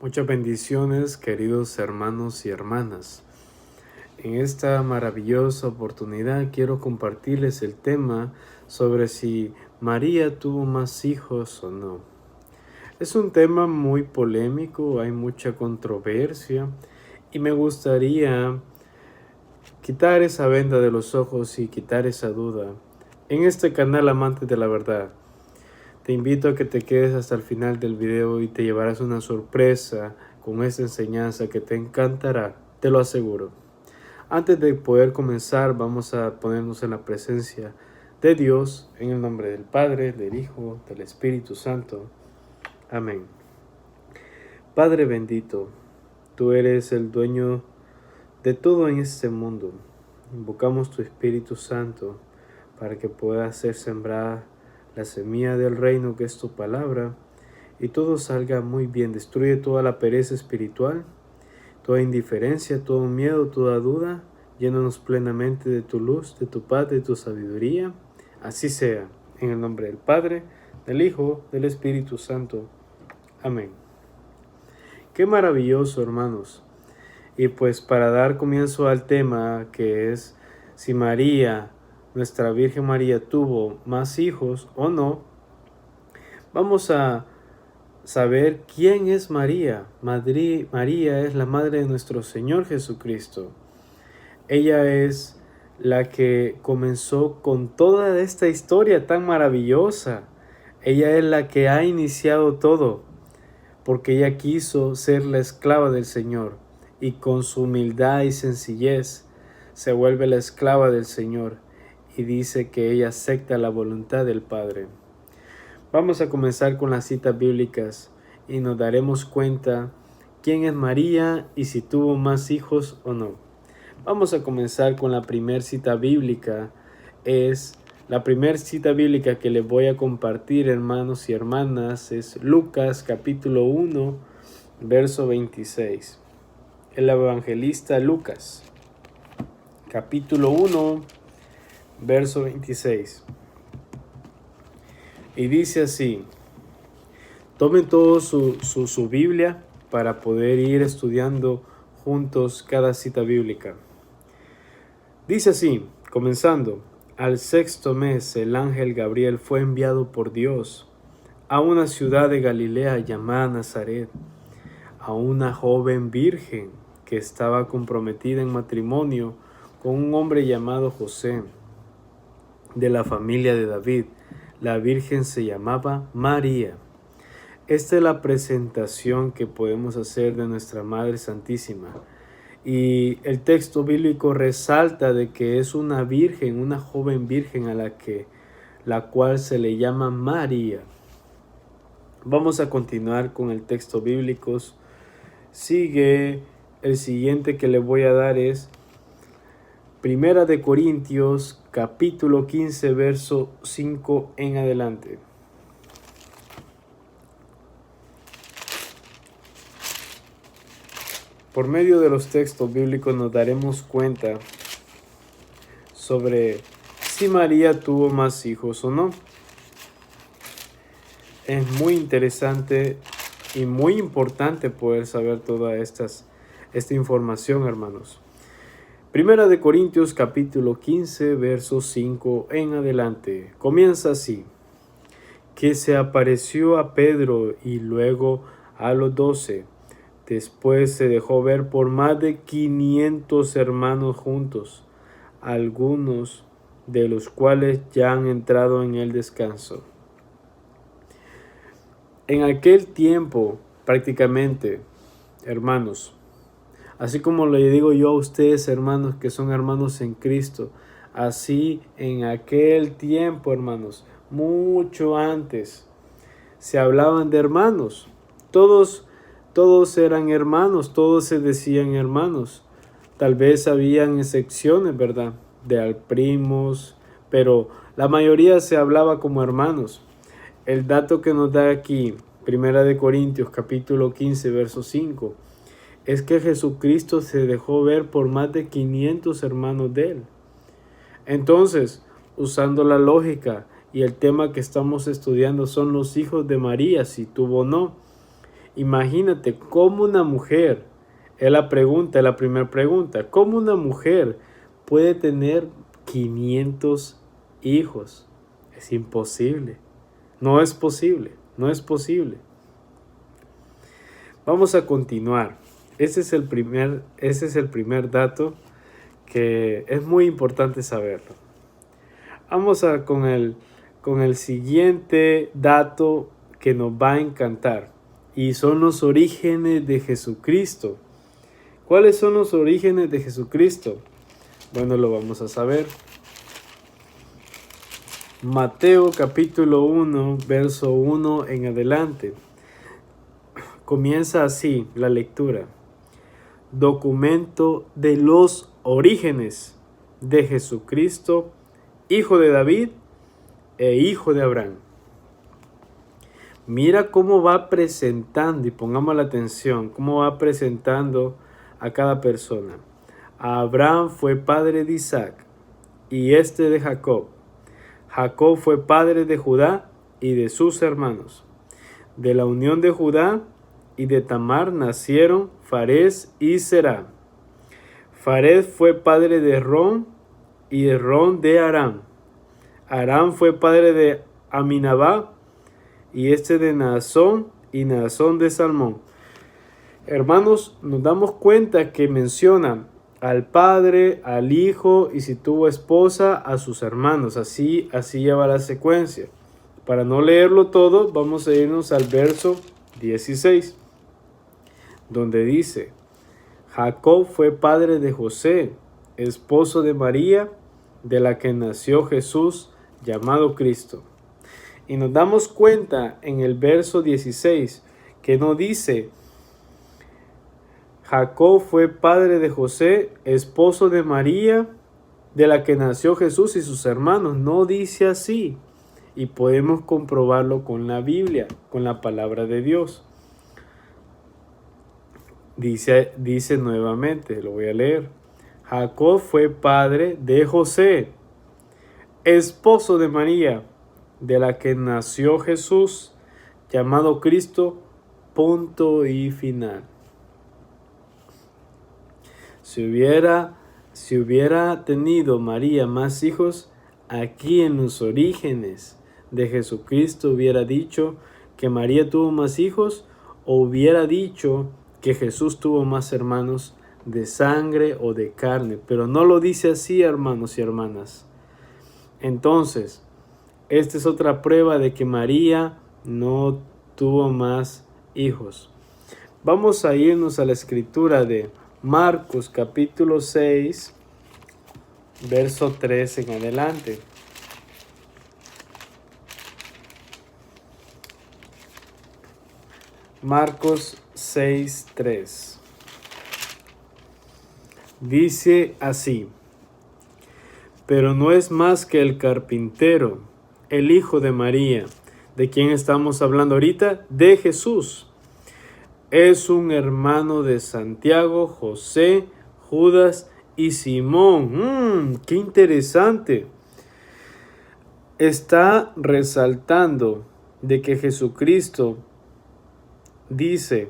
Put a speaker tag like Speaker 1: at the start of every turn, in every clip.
Speaker 1: Muchas bendiciones, queridos hermanos y hermanas. En esta maravillosa oportunidad quiero compartirles el tema sobre si María tuvo más hijos o no. Es un tema muy polémico, hay mucha controversia y me gustaría quitar esa venda de los ojos y quitar esa duda. En este canal Amantes de la Verdad, te invito a que te quedes hasta el final del video y te llevarás una sorpresa con esta enseñanza que te encantará, te lo aseguro. Antes de poder comenzar, vamos a ponernos en la presencia de Dios, en el nombre del Padre, del Hijo, del Espíritu Santo. Amén. Padre bendito, tú eres el dueño de todo en este mundo. Invocamos tu Espíritu Santo para que pueda ser sembrada la semilla del reino que es tu palabra y todo salga muy bien. Destruye toda la pereza espiritual, toda indiferencia, todo miedo, toda duda. Llénanos plenamente de tu luz, de tu paz, de tu sabiduría. Así sea, en el nombre del Padre, del Hijo, del Espíritu Santo. Amén. Qué maravilloso, hermanos. Y pues para dar comienzo al tema que es si María, nuestra Virgen María, tuvo más hijos o no, vamos a saber quién es María. María es la madre de nuestro Señor Jesucristo. Ella es la que comenzó con toda esta historia tan maravillosa. Ella es la que ha iniciado todo, porque ella quiso ser la esclava del Señor y con su humildad y sencillez se vuelve la esclava del Señor y dice que ella acepta la voluntad del Padre. Vamos a comenzar con las citas bíblicas y nos daremos cuenta quién es María y si tuvo más hijos o no. Vamos a comenzar con la primera cita bíblica. La primera cita bíblica que les voy a compartir, hermanos y hermanas, es Lucas capítulo 1, verso 26. El evangelista Lucas, capítulo 1, verso 26. Y dice así: tomen todos su Biblia para poder ir estudiando juntos cada cita bíblica. Dice así, comenzando: al sexto mes el ángel Gabriel fue enviado por Dios a una ciudad de Galilea llamada Nazaret, a una joven virgen que estaba comprometida en matrimonio con un hombre llamado José, de la familia de David. La virgen se llamaba María. Esta es la presentación que podemos hacer de nuestra Madre Santísima. Y el texto bíblico resalta de que es una virgen, una joven virgen a la cual se le llama María. Vamos a continuar con el texto bíblico. Sigue el siguiente que le voy a dar es Primera de Corintios capítulo 15 verso 5 en adelante. Por medio de los textos bíblicos nos daremos cuenta sobre si María tuvo más hijos o no. Es muy interesante y muy importante poder saber toda esta información, hermanos. Primera de Corintios capítulo 15 verso 5 en adelante. Comienza así: que se apareció a Pedro y luego a los 12. Después se dejó ver por más de 500 hermanos juntos, algunos de los cuales ya han entrado en el descanso. En aquel tiempo, prácticamente, hermanos, así como le digo yo a ustedes, hermanos, que son hermanos en Cristo, así en aquel tiempo, hermanos, mucho antes, se hablaban de hermanos. Todos eran hermanos, todos se decían hermanos. Tal vez habían excepciones, ¿verdad? De primos, pero la mayoría se hablaba como hermanos. El dato que nos da aquí, Primera de Corintios capítulo 15, verso 5, es que Jesucristo se dejó ver por más de 500 hermanos de él. Entonces, usando la lógica y el tema que estamos estudiando son los hijos de María, si tuvo o no. Imagínate cómo una mujer, es la primera pregunta, ¿cómo una mujer puede tener 500 hijos? Es imposible. No es posible, no es posible. Vamos a continuar. Ese es el primer dato que es muy importante saberlo. Vamos con el siguiente dato que nos va a encantar, y son los orígenes de Jesucristo. ¿Cuáles son los orígenes de Jesucristo? Bueno, lo vamos a saber. Mateo capítulo 1, verso 1 en adelante. Comienza así la lectura. Documento de los orígenes de Jesucristo, hijo de David e hijo de Abraham. Mira cómo va presentando, y pongamos la atención, cómo va presentando a cada persona. Abraham fue padre de Isaac y de Jacob. Jacob fue padre de Judá y de sus hermanos. De la unión de Judá y de Tamar nacieron Farés y Será. Farés fue padre de Rom y de Rom de Aram. Aram fue padre de Aminabá y de Naasón y Naasón de Salmón. Hermanos, nos damos cuenta que menciona al padre, al hijo y si tuvo esposa, a sus hermanos. Así lleva la secuencia. Para no leerlo todo, vamos a irnos al verso 16, donde dice: Jacob fue padre de José, esposo de María, de la que nació Jesús, llamado Cristo. Y nos damos cuenta en el verso 16 que no dice Jacob fue padre de José, esposo de María, de la que nació Jesús y sus hermanos. No dice así. Y podemos comprobarlo con la Biblia, con la palabra de Dios. Dice nuevamente, lo voy a leer. Jacob fue padre de José, esposo de María, de la que nació Jesús, llamado Cristo, punto y final. Si hubiera tenido María más hijos, aquí en los orígenes de Jesucristo hubiera dicho que María tuvo más hijos, o hubiera dicho que Jesús tuvo más hermanos de sangre o de carne, pero no lo dice así, hermanos y hermanas. Entonces, esta es otra prueba de que María no tuvo más hijos. Vamos a irnos a la escritura de Marcos capítulo 6, verso 3 en adelante. Marcos 6, 3. Dice así: pero no es más que el carpintero, el hijo de María. ¿De quién estamos hablando ahorita? De Jesús. Es un hermano de Santiago, José, Judas y Simón. ¡Qué interesante! Está resaltando de que Jesucristo dice,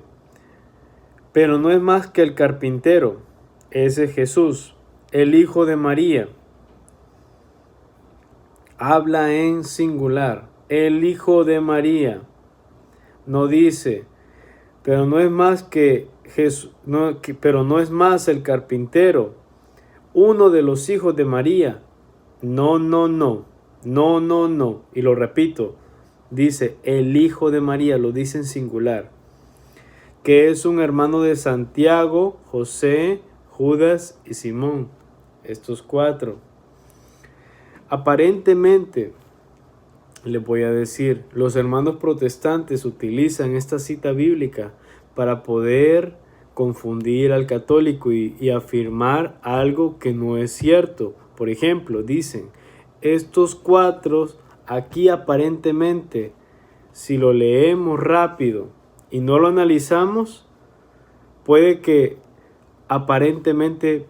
Speaker 1: pero no es más que el carpintero, ese es Jesús, el hijo de María. Habla en singular, el hijo de María. No dice, pero no es más que Jesús, pero no es más el carpintero, uno de los hijos de María. No. Y lo repito, dice el hijo de María, lo dice en singular, que es un hermano de Santiago, José, Judas y Simón. Estos cuatro. Aparentemente, les voy a decir, los hermanos protestantes utilizan esta cita bíblica para poder confundir al católico y afirmar algo que no es cierto. Por ejemplo, dicen, estos cuatro aquí aparentemente, si lo leemos rápido y no lo analizamos, puede que aparentemente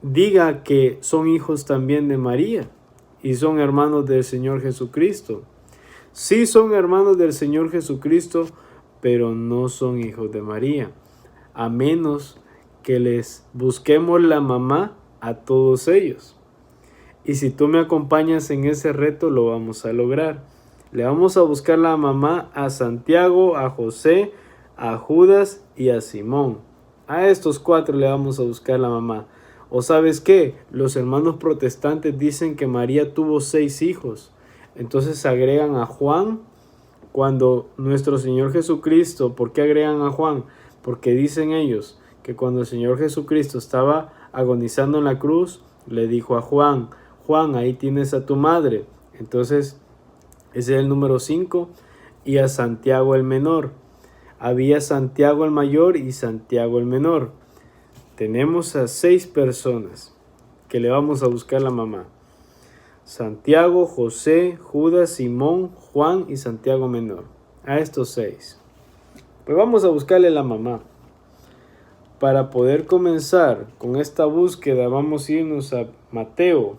Speaker 1: diga que son hijos también de María y son hermanos del Señor Jesucristo. Sí son hermanos del Señor Jesucristo, pero no son hijos de María, a menos que les busquemos la mamá a todos ellos. Y si tú me acompañas en ese reto, lo vamos a lograr. Le vamos a buscar la mamá a Santiago, a José, a Judas y a Simón. A estos 4 le vamos a buscar la mamá. ¿O sabes qué? Los hermanos protestantes dicen que María tuvo 6 hijos. Entonces agregan a Juan cuando nuestro Señor Jesucristo. ¿Por qué agregan a Juan? Porque dicen ellos que cuando el Señor Jesucristo estaba agonizando en la cruz, le dijo a Juan, Juan, ahí tienes a tu madre. Entonces, ese es el número 5. Y a Santiago el menor. Había Santiago el mayor y Santiago el menor. Tenemos a 6 personas que le vamos a buscar la mamá. Santiago, José, Judas, Simón, Juan y Santiago menor. A estos 6. Pues vamos a buscarle la mamá. Para poder comenzar con esta búsqueda, vamos a irnos a Mateo,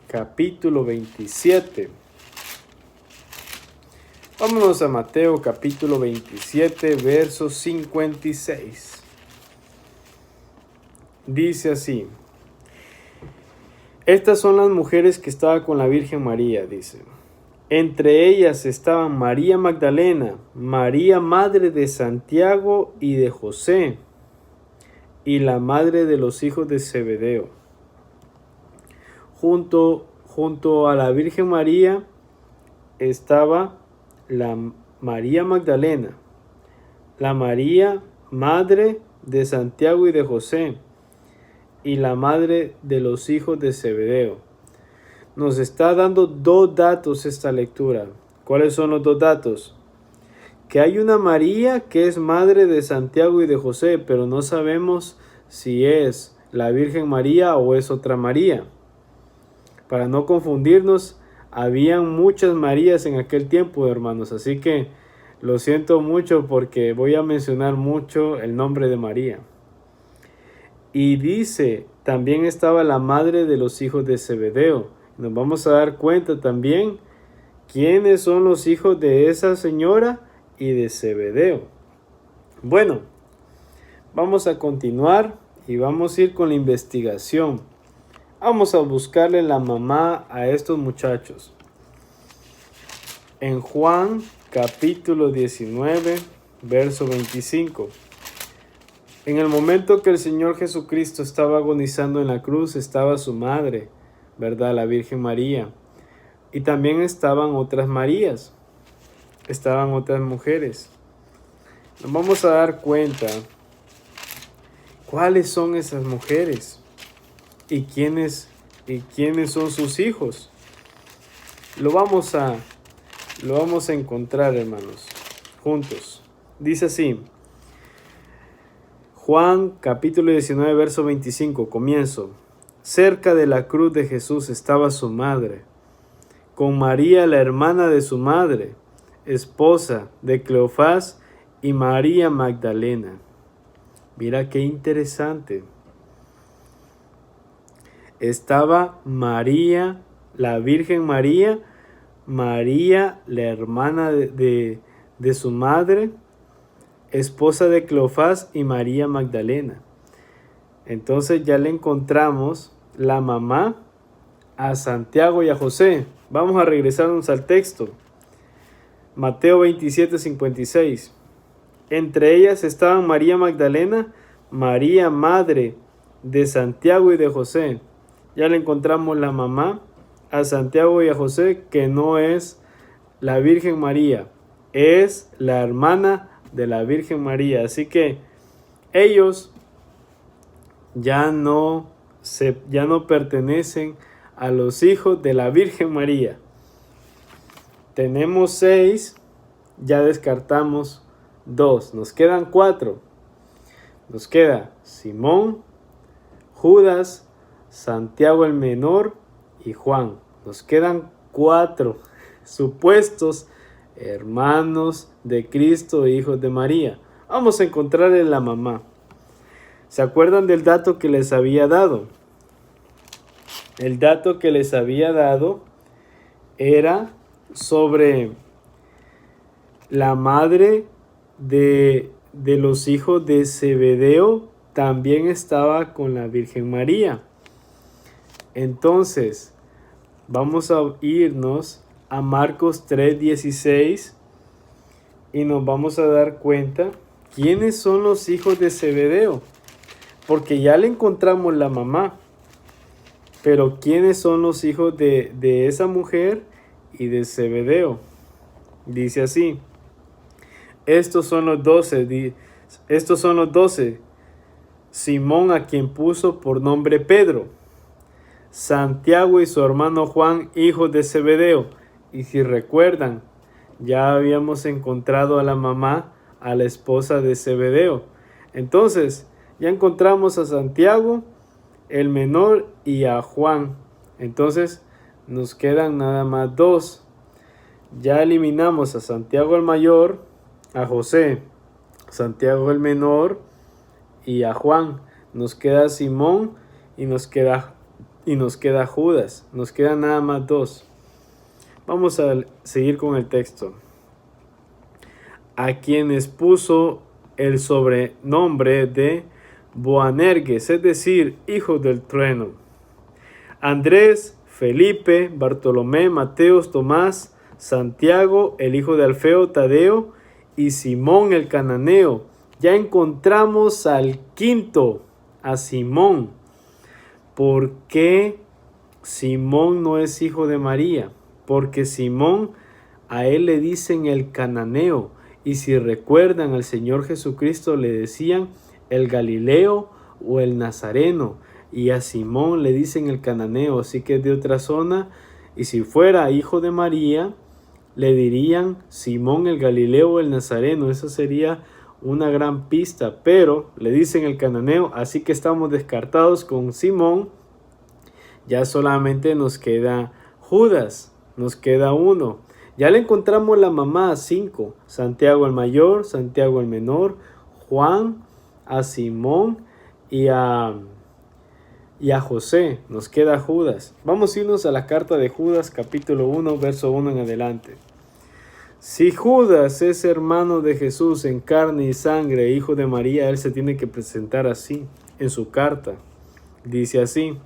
Speaker 1: capítulo 27. Vámonos a Mateo, capítulo 27, verso 56. Dice así: estas son las mujeres que estaban con la Virgen María, dice. Entre ellas estaban María Magdalena, María madre de Santiago y de José, y la madre de los hijos de Zebedeo. Junto a la Virgen María estaba la María Magdalena, la María madre de Santiago y de José, y la madre de los hijos de Zebedeo. Nos está dando 2 datos esta lectura. ¿Cuáles son los 2 datos? Que hay una María que es madre de Santiago y de José, pero no sabemos si es la Virgen María o es otra María. Para no confundirnos, habían muchas Marías en aquel tiempo, hermanos, así que lo siento mucho porque voy a mencionar mucho el nombre de María. Y dice, también estaba la madre de los hijos de Zebedeo. Nos vamos a dar cuenta también quiénes son los hijos de esa señora y de Zebedeo. Bueno, vamos a continuar y vamos a ir con la investigación. Vamos a buscarle la mamá a estos muchachos. En Juan capítulo 19, verso 25. En el momento que el Señor Jesucristo estaba agonizando en la cruz, estaba su madre, ¿verdad? La Virgen María. Y también estaban otras Marías, estaban otras mujeres. Nos vamos a dar cuenta cuáles son esas mujeres y quiénes son sus hijos. Lo vamos a encontrar, hermanos, juntos. Dice así: Juan capítulo 19, verso 25, comienzo. Cerca de la cruz de Jesús estaba su madre, con María, la hermana de su madre, esposa de Cleofás, y María Magdalena. Mira qué interesante. Estaba María, la Virgen María, María, la hermana de su madre, esposa de Cleofás, y María Magdalena. Entonces ya le encontramos la mamá a Santiago y a José. Vamos a regresarnos al texto. Mateo 27, 56. Entre ellas estaban María Magdalena, María madre de Santiago y de José. Ya le encontramos la mamá a Santiago y a José, que no es la Virgen María, es la hermana de la Virgen María. Así que ellos ya no pertenecen a los hijos de la Virgen María. Tenemos 6, ya descartamos 2, nos quedan 4. Nos queda Simón, Judas, Santiago el menor y Juan. Nos quedan 4 supuestos hermanos de Cristo e hijos de María. Vamos a encontrarle la mamá. ¿Se acuerdan del dato que les había dado? El dato que les había dado era sobre la madre de los hijos de Zebedeo también estaba con la Virgen María. Entonces, vamos a irnos a Marcos 3:16 y nos vamos a dar cuenta quiénes son los hijos de Zebedeo. Porque ya le encontramos la mamá, pero quiénes son los hijos de esa mujer y de Zebedeo. Dice así: estos son los 12, Simón, a quien puso por nombre Pedro, Santiago y su hermano Juan, hijos de Zebedeo. Y si recuerdan, ya habíamos encontrado a la mamá, a la esposa de Zebedeo. Entonces, ya encontramos a Santiago, el menor, y a Juan. Entonces, nos quedan nada más dos. Ya eliminamos a Santiago el mayor, a José, Santiago el menor y a Juan. Nos queda Simón y nos queda Judas. Nos quedan nada más dos. Vamos a seguir con el texto. A quienes puso el sobrenombre de Boanerges, es decir, hijos del trueno. Andrés, Felipe, Bartolomé, Mateo, Tomás, Santiago, el hijo de Alfeo, Tadeo y Simón el cananeo. Ya encontramos al quinto, a Simón. ¿Por qué Simón no es hijo de María? Porque Simón, a él le dicen el cananeo. Y si recuerdan, al Señor Jesucristo le decían el Galileo o el Nazareno. Y a Simón le dicen el cananeo, así que es de otra zona. Y si fuera hijo de María, le dirían Simón el Galileo o el Nazareno. Eso sería una gran pista, pero le dicen el cananeo, así que estamos descartados con Simón. Ya solamente nos queda Judas, nos queda uno. Ya le encontramos la mamá, 5. Santiago el mayor, Santiago el menor, Juan, a Simón y a José. Nos queda Judas. Vamos a irnos a la carta de Judas, capítulo 1, verso 1 en adelante. Si Judas es hermano de Jesús en carne y sangre, hijo de María, él se tiene que presentar así en su carta. Dice así: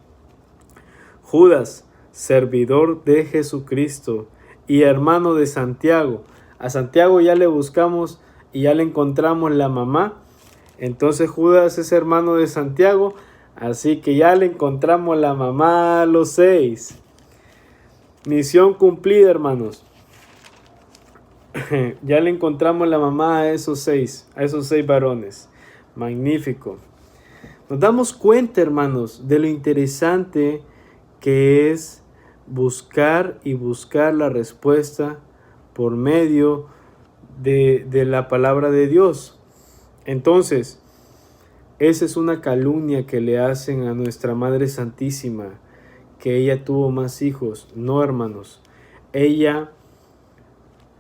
Speaker 1: Judas, servidor de Jesucristo y hermano de Santiago. A Santiago ya le buscamos y ya le encontramos la mamá. Entonces Judas es hermano de Santiago, así que ya le encontramos la mamá a los 6. Misión cumplida, hermanos. Ya le encontramos la mamá a esos 6 varones. Magnífico. Nos damos cuenta, hermanos, de lo interesante que es buscar la respuesta por medio de la palabra de Dios. Entonces, esa es una calumnia que le hacen a nuestra Madre Santísima, que ella tuvo más hijos. No, hermanos. Ella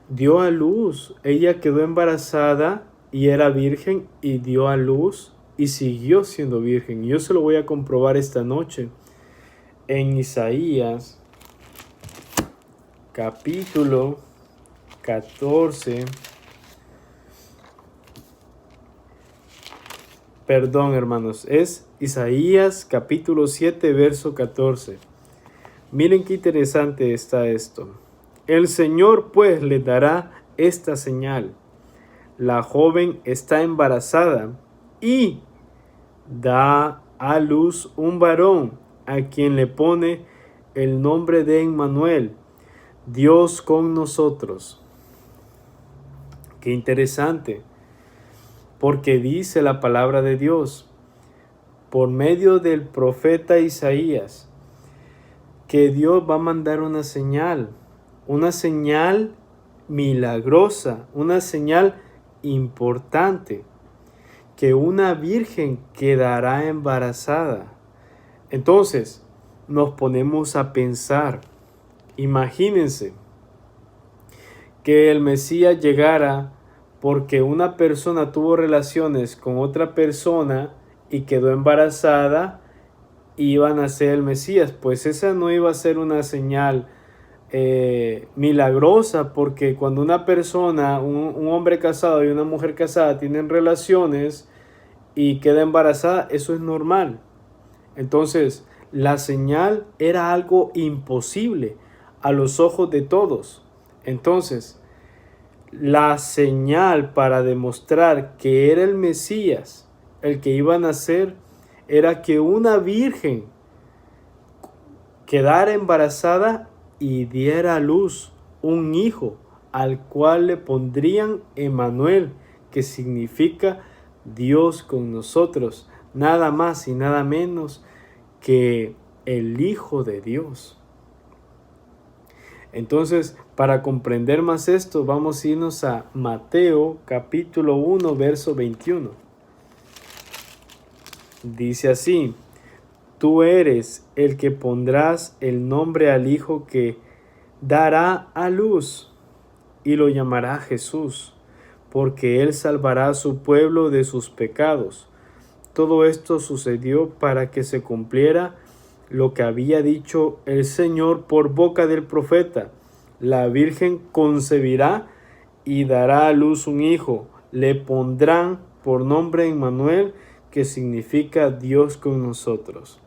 Speaker 1: dio a luz, ella quedó embarazada y era virgen y dio a luz y siguió siendo virgen. Yo se lo voy a comprobar esta noche en Isaías capítulo 14. Perdón, hermanos, es Isaías capítulo 7, verso 14. Miren qué interesante está esto. El Señor pues le dará esta señal: la joven está embarazada y da a luz un varón, a quien le pone el nombre de Emmanuel, Dios con nosotros. Qué interesante, porque dice la palabra de Dios por medio del profeta Isaías que Dios va a mandar una señal milagrosa, una señal importante, que una virgen quedará embarazada. Entonces, nos ponemos a pensar, imagínense que el Mesías llegara porque una persona tuvo relaciones con otra persona y quedó embarazada, iba a nacer el Mesías. Pues esa no iba a ser una señal milagrosa, porque cuando una persona, un hombre casado y una mujer casada tienen relaciones y queda embarazada, eso es normal. Entonces, la señal era algo imposible a los ojos de todos. Entonces, la señal para demostrar que era el Mesías, el que iba a nacer, era que una virgen quedara embarazada y diera a luz un hijo, al cual le pondrían Emmanuel, que significa Dios con nosotros, nada más y nada menos que el Hijo de Dios. Entonces, para comprender más esto, vamos a irnos a Mateo capítulo 1, verso 21. Dice así: tú eres el que pondrás el nombre al Hijo que dará a luz, y lo llamará Jesús, porque él salvará a su pueblo de sus pecados. Todo esto sucedió para que se cumpliera lo que había dicho el Señor por boca del profeta: la Virgen concebirá y dará a luz un hijo, le pondrán por nombre Emmanuel, que significa Dios con nosotros.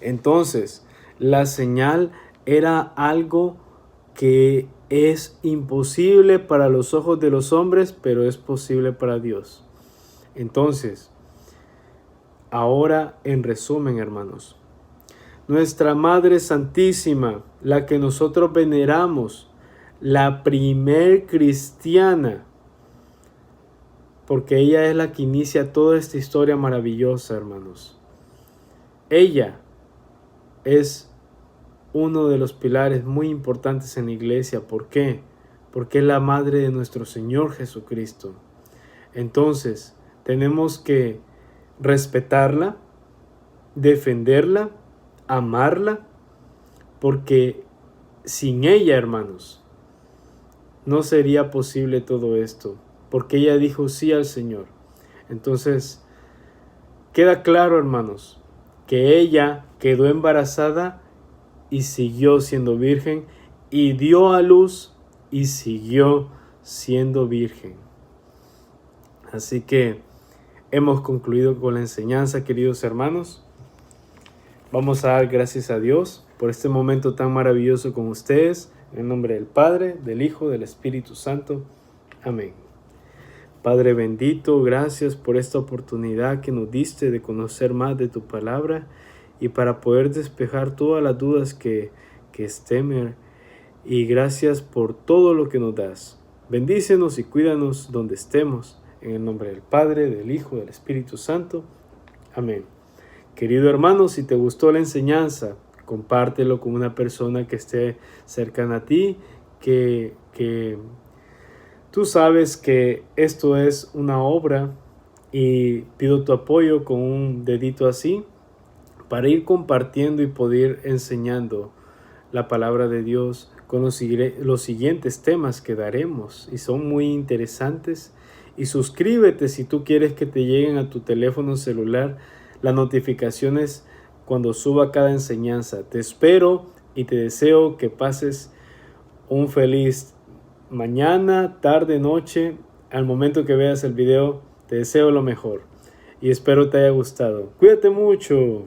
Speaker 1: Entonces, la señal era algo que es imposible para los ojos de los hombres, pero es posible para Dios. Entonces, ahora en resumen, hermanos, nuestra Madre Santísima, la que nosotros veneramos, la primer cristiana, porque ella es la que inicia toda esta historia maravillosa, hermanos. Ella es uno de los pilares muy importantes en la iglesia. ¿Por qué? Porque es la madre de nuestro Señor Jesucristo. Entonces, tenemos que respetarla, defenderla, amarla, porque sin ella, hermanos, no sería posible todo esto, porque ella dijo sí al Señor. Entonces, queda claro, hermanos, que ella quedó embarazada y siguió siendo virgen, y dio a luz y siguió siendo virgen. Así que hemos concluido con la enseñanza, queridos hermanos. Vamos a dar gracias a Dios por este momento tan maravilloso con ustedes. En el nombre del Padre, del Hijo, del Espíritu Santo. Amén. Padre bendito, gracias por esta oportunidad que nos diste de conocer más de tu palabra y para poder despejar todas las dudas que estén. Y gracias por todo lo que nos das. Bendícenos y cuídanos donde estemos. En el nombre del Padre, del Hijo, del Espíritu Santo. Amén. Querido hermano, si te gustó la enseñanza, compártelo con una persona que esté cercana a ti, que tú sabes que esto es una obra, y pido tu apoyo con un dedito así para ir compartiendo y poder enseñando la palabra de Dios con los siguientes temas que daremos, y son muy interesantes. Y suscríbete si tú quieres que te lleguen a tu teléfono celular las notificaciones cuando suba cada enseñanza. Te espero y te deseo que pases un feliz mañana, tarde, noche. Al momento que veas el video, te deseo lo mejor y espero te haya gustado. Cuídate mucho.